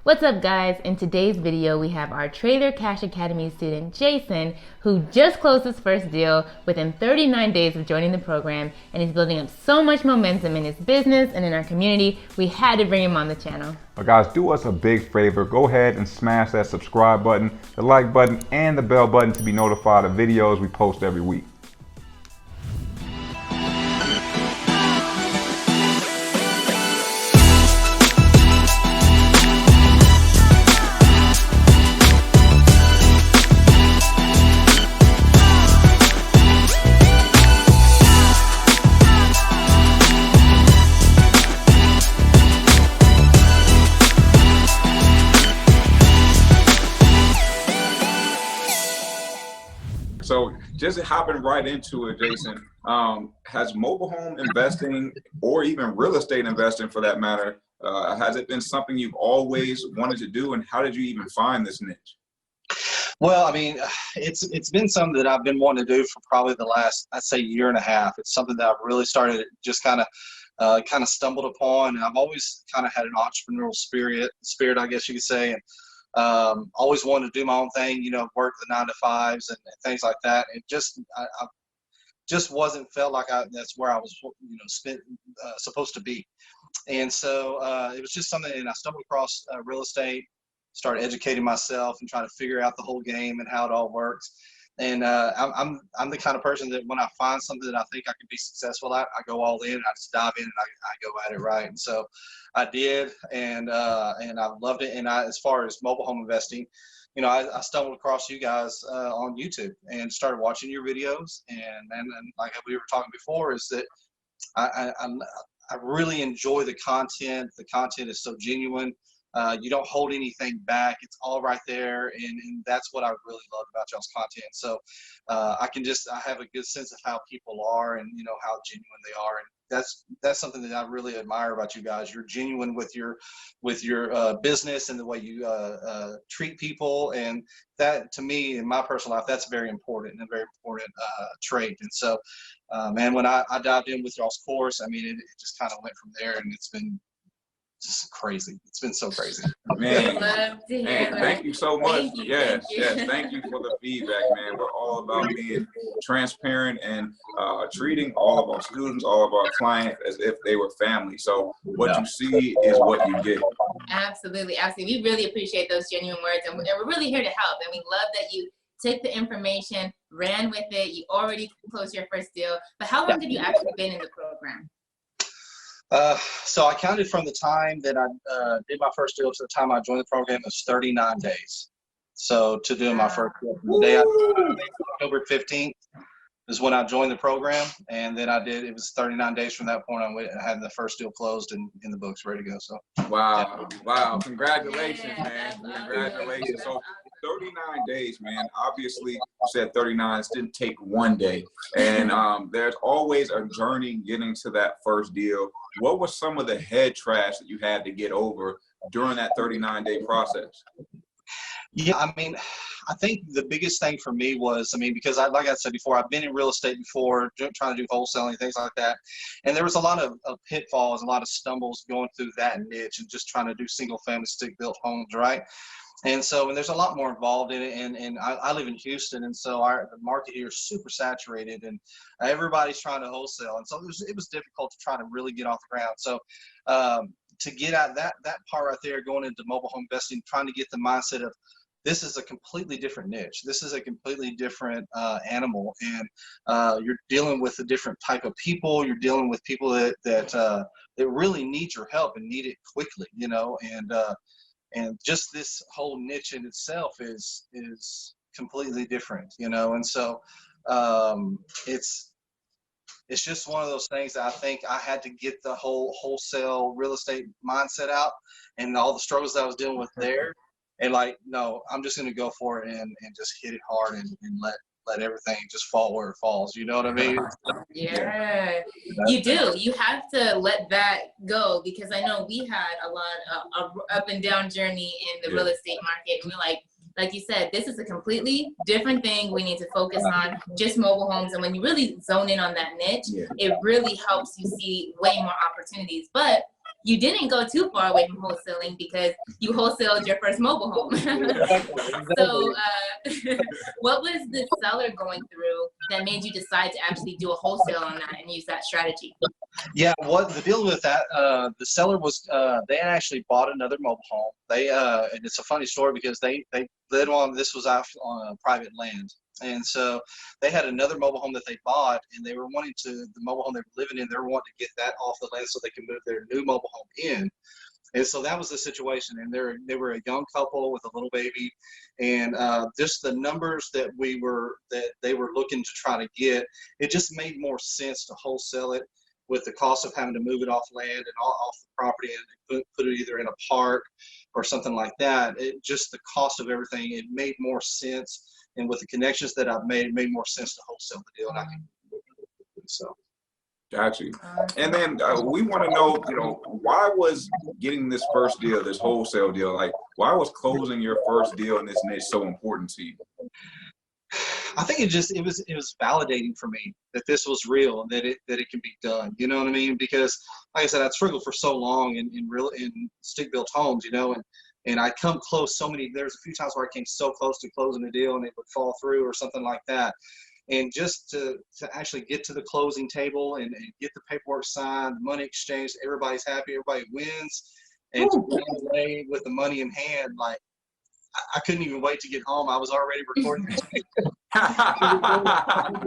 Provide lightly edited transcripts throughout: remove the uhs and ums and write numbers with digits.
What's up, guys? In today's video, we have our Trailer Cash Academy student, Jason, who just closed his first deal within 39 days of joining the program, and he's building up so much momentum in his business and in our community, we had to bring him on the channel. But guys, do us a big favor. Go ahead and smash that subscribe button, the like button, and the bell button to be notified of videos we post every week. So just hopping right into it, Jason, has mobile home investing or even real estate investing for that matter, has it been something you've always wanted to do, and how did you even find this niche? Well, I mean, it's been something that I've been wanting to do for probably the last, I'd say, year and a half. It's something that I've really started just kind of stumbled upon, and I've always kind of had an entrepreneurial spirit, I guess you could say, and always wanted to do my own thing, work the 9-to-5s and things like that. And I just wasn't felt like that's where I was, supposed to be. And so it was just something, and I stumbled across real estate, started educating myself and trying to figure out the whole game and how it all works. And I'm the kind of person that when I find something that I think I can be successful at, I go all in. I just dive in and I go at it right. And so I did, and I loved it. And as far as mobile home investing, I stumbled across you guys on YouTube and started watching your videos. And like we were talking before, is that I really enjoy the content. The content is so genuine. You don't hold anything back. It's all right there. And that's what I really love about y'all's content. So I have a good sense of how people are and, how genuine they are. And that's something that I really admire about you guys. You're genuine with your business and the way you treat people. And that, to me, in my personal life, that's very important and a very important trait. And so, man, when I dived in with y'all's course, I mean, it just kind of went from there, and it's been just crazy. It's been so crazy. Man, Love to hear that. thank you so much. Thank you, Yes, thank you. yes. Thank you for the feedback, man. We're all about being transparent and treating all of our students, all of our clients as if they were family. So what you see is what you get. Absolutely, absolutely. We really appreciate those genuine words, and we're really here to help. And we love that you took the information, ran with it. You already closed your first deal. But how long have you actually been in the program? So I counted from the time that I did my first deal to the time I joined the program, it was 39 days. So to do my first deal, from the day October 15th is when I joined the program, and then it was 39 days from that point on. I had the first deal closed and in the books, ready to go. So Wow, wow. Congratulations, Yeah, man. that's awesome. Congratulations. So 39 days, man. Obviously, you said 39. It didn't take one day. And there's always a journey getting to that first deal. What was some of the head trash that you had to get over during that 39-day process? yeah, I mean, I think the biggest thing for me was, because like I said before, I've been in real estate before, trying to do wholesaling, things like that. And there was a lot of pitfalls, a lot of stumbles going through that niche and just trying to do single family stick built homes, right? And so, and there's a lot more involved in it. And I live in Houston, and so the market here is super saturated, and everybody's trying to wholesale. And so it was difficult to try to really get off the ground. So to get out that part right there, going into mobile home investing, trying to get the mindset of, this is a completely different niche. This is a completely different animal, and you're dealing with a different type of people. You're dealing with people that really need your help and need it quickly, and just this whole niche in itself is completely different, And so it's just one of those things that I think I had to get the whole wholesale real estate mindset out, and all the struggles that I was dealing with there. And no, I'm just going to go for it and just hit it hard and let everything just fall where it falls. You know what I mean? Yeah, you do. You have to let that go, because I know we had a lot of up and down journey in the real estate market. And we're like you said, this is a completely different thing. We need to focus on just mobile homes. And when you really zone in on that niche, it really helps you see way more opportunities. But you didn't go too far away from wholesaling because you wholesaled your first mobile home. So what was the seller going through that made you decide to actually do a wholesale on that and use that strategy? Yeah, what the deal with that, the seller was, they had actually bought another mobile home. They, and it's a funny story because they lived on, this was out on private land. And so they had another mobile home that they bought, and they were wanting to, the mobile home they were living in, they were wanting to get that off the land so they could move their new mobile home in. And so that was the situation. And they were a young couple with a little baby. And just the numbers that they were looking to try to get, it just made more sense to wholesale it with the cost of having to move it off land and off the property and put it either in a park or something like that. It just, the cost of everything, it made more sense. And with the connections that I've made, it made more sense to wholesale the deal. And I can, so. Got you. And then we want to know, why was getting this first deal, this wholesale deal, like, why was closing your first deal in this niche so important to you? I think it was validating for me that this was real and that it can be done. You know what I mean? Because like I said, I'd struggled for so long in stick-built homes, and I come close there's a few times where I came so close to closing a deal and it would fall through or something like that. And just to actually get to the closing table and get the paperwork signed, the money exchanged, everybody's happy, everybody wins, and to run away with the money in hand, like, I couldn't even wait to get home. I was already recording. Like, I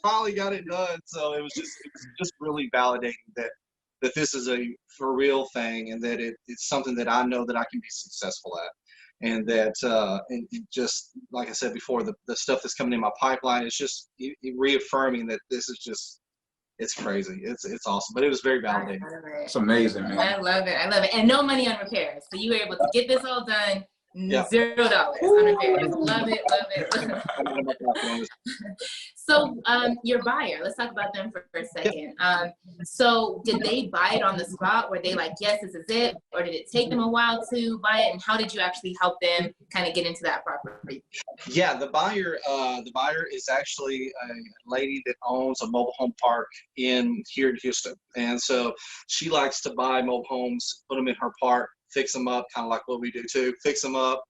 finally got it done. So it was just really validating that this is a for real thing, and that it's something that I know that I can be successful at. And that and just like I said before, the stuff that's coming in my pipeline is just reaffirming that this is just, it's crazy. It's awesome. But it was very validating. It's amazing, man. I love it. And no money on repairs. So you were able to get this all done. Yeah. $0 on repairs. Love it. So your buyer, let's talk about them for a second. So did they buy it on the spot? Were they like, yes, this is it? Or did it take them a while to buy it? And how did you actually help them kind of get into that property? Yeah, the buyer is actually a lady that owns a mobile home park here in Houston. And so she likes to buy mobile homes, put them in her park, fix them up, kind of like what we do too, fix them up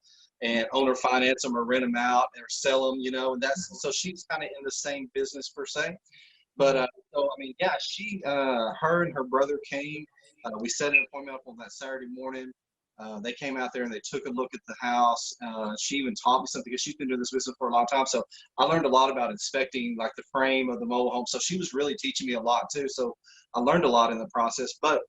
and owner finance them or rent them out or sell them, and so she's kind of in the same business per se. But so I mean, yeah, her and her brother came. We set an appointment up on that Saturday morning. They came out there and they took a look at the house. She even taught me something because she's been doing this business for a long time. So I learned a lot about inspecting like the frame of the mobile home. So she was really teaching me a lot too. So I learned a lot in the process. But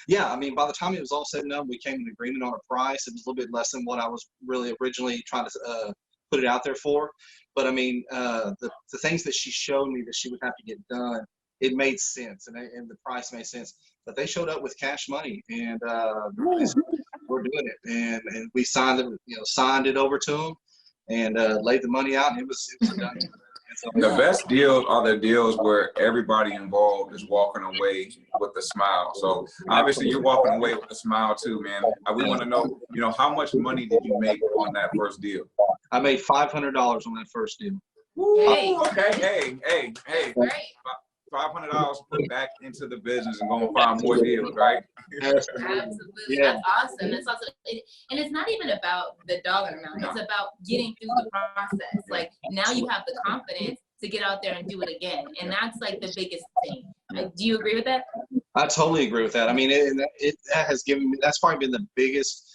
yeah, I mean, by the time it was all said and done, we came to an agreement on a price. It was a little bit less than what I was really originally trying to put it out there for. But I mean, the things that she showed me that she would have to get done, it made sense, and the price made sense. But they showed up with cash money, and we're doing it, and we signed it over to them, and laid the money out, and it was done. The best deals are the deals where everybody involved is walking away with a smile. So obviously you're walking away with a smile too, man. We want to know, how much money did you make on that first deal? I made $500 on that first deal. Hey. Okay, hey. Right. $500 put back into the business and go and find more deals, right? Absolutely. Yeah. That's awesome. That's also, and it's not even about the dollar amount. It's about getting through the process. Like now you have the confidence to get out there and do it again. And that's like the biggest thing. Do you agree with that? I totally agree with that. I mean, it has given me, that's probably been the biggest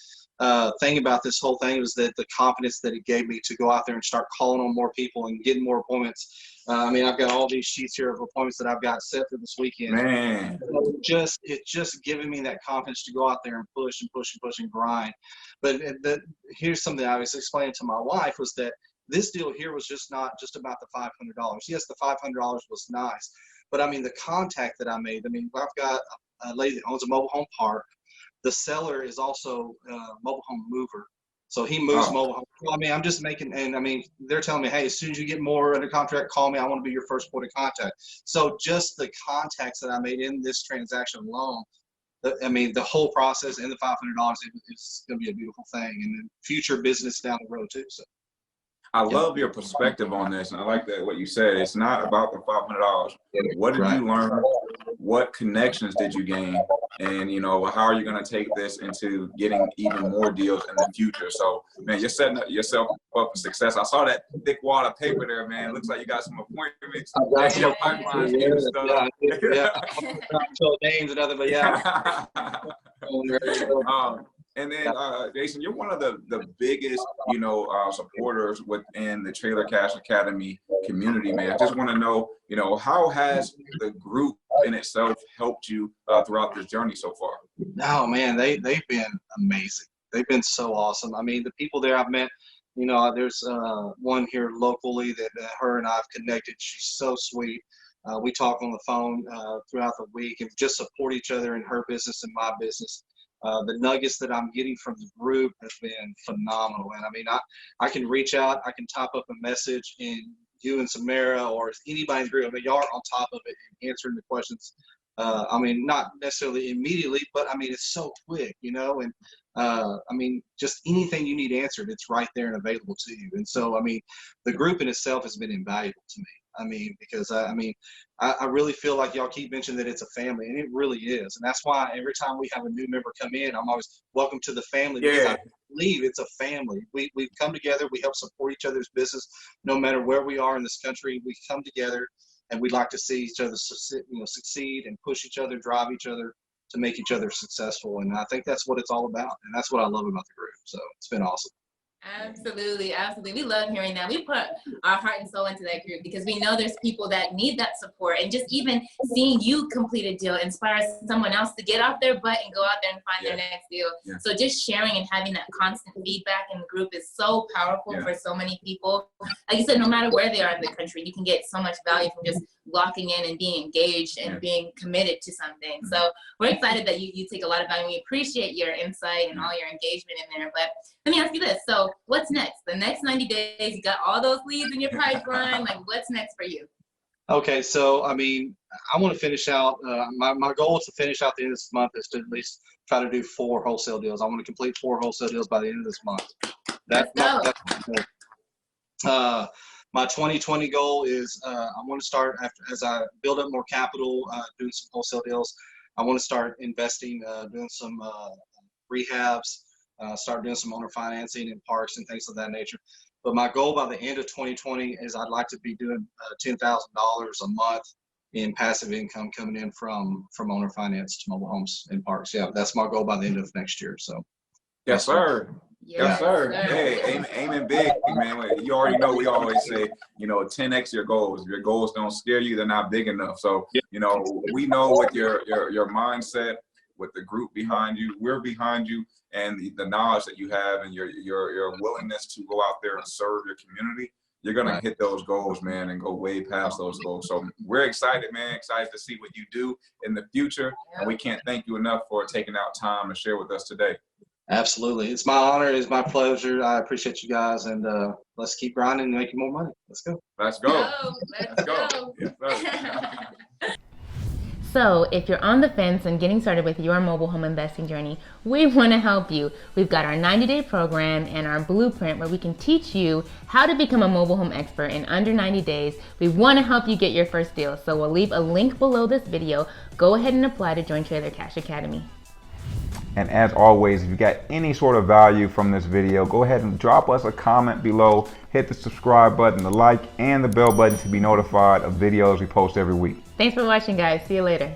thing about this whole thing, was that the confidence that it gave me to go out there and start calling on more people and getting more appointments. I mean, I've got all these sheets here of appointments that I've got set for this weekend. Man. It's just giving me that confidence to go out there and push and grind. But here's something I was explaining to my wife, was that this deal here was just not just about the $500. Yes, the $500 was nice. But I mean, the contact that I made, I mean, I've got a lady that owns a mobile home park. The seller is also a mobile home mover. So he moves mobile home. Well, I mean, I'm just making, and I mean, they're telling me, hey, as soon as you get more under contract, call me. I want to be your first point of contact. So just the contacts that I made in this transaction alone, I mean, the whole process and the $500 is going to be a beautiful thing, and then future business down the road too. So. I love your perspective on this, and I like that what you said. It's not about the $500. What did you learn? What connections did you gain? And you know, how are you going to take this into getting even more deals in the future? So, man, you're setting yourself up for success. I saw that thick wall of paper there, man. Looks like you got some appointments. Your pipeline's getting stuff. Yeah. Not show names and other, but yeah. And then, Jason, you're one of the biggest, supporters within the Trailer Cash Academy community, man. I just want to know, how has the group in itself helped you throughout this journey so far? Oh, man, they've been amazing. They've been so awesome. I mean, the people there I've met, there's one here locally that her and I have connected. She's so sweet. We talk on the phone throughout the week and just support each other in her business and my business. The nuggets that I'm getting from the group has been phenomenal. And I mean, I can reach out, I can type up a message, and you and Samara or anybody in the group, I mean, y'all are on top of it and answering the questions. I mean, not necessarily immediately, but I mean, it's so quick, and I mean, just anything you need answered, it's right there and available to you. And so, I mean, the group in itself has been invaluable to me. I mean, because I really feel like y'all keep mentioning that it's a family, and it really is. And that's why every time we have a new member come in, I'm always welcome to the family. Because I believe it's a family. We come together, we help support each other's business, no matter where we are in this country. We come together, and we'd like to see each other succeed and push each other, drive each other to make each other successful. And I think that's what it's all about, and that's what I love about the group. So it's been awesome. Absolutely, absolutely. We love hearing that. We put our heart and soul into that group because we know there's people that need that support, and just even seeing you complete a deal inspires someone else to get off their butt and go out there and find their next deal. So just sharing and having that constant feedback in the group is so powerful for so many people. Like you said, no matter where they are in the country, you can get so much value from just locking in and being engaged and being committed to something. So we're excited that you take a lot of value. We appreciate your insight and all your engagement in there. But let me ask you this. So what's next? The next 90 days, you got all those leads in your pipeline. Like, what's next for you? Okay, so I mean, I want to finish out. My goal is to finish out the end of this month is to at least try to do 4 wholesale deals. I want to complete 4 wholesale deals by the end of this month. That's my 2020 goal is I want to start as I build up more capital, doing some wholesale deals. I want to start investing, doing some rehabs, start doing some owner financing in parks and things of that nature. But my goal by the end of 2020 is I'd like to be doing $10,000 a month in passive income coming in from owner finance to mobile homes and parks. Yeah, that's my goal by the end of next year. So. Yes, sir. Yes, sir. Hey, aiming big, man. You already know we always say, 10x your goals. If your goals don't scare you, they're not big enough. So, we know with your mindset, with the group behind you, we're behind you, and the knowledge that you have and your willingness to go out there and serve your community, you're going to hit those goals, man, and go way past those goals. So we're excited, man, excited to see what you do in the future. And we can't thank you enough for taking out time to share with us today. Absolutely. It's my honor. It's my pleasure. I appreciate you guys, and let's keep grinding and making more money. Let's go. Let's go. Let's go. Yes, So if you're on the fence and getting started with your mobile home investing journey, we want to help you. We've got our 90-day program and our blueprint where we can teach you how to become a mobile home expert in under 90 days. We want to help you get your first deal. So we'll leave a link below this video. Go ahead and apply to join Trailer Cash Academy. And as always, if you got any sort of value from this video, go ahead and drop us a comment below. Hit the subscribe button, the like, and the bell button to be notified of videos we post every week. Thanks for watching, guys. See you later.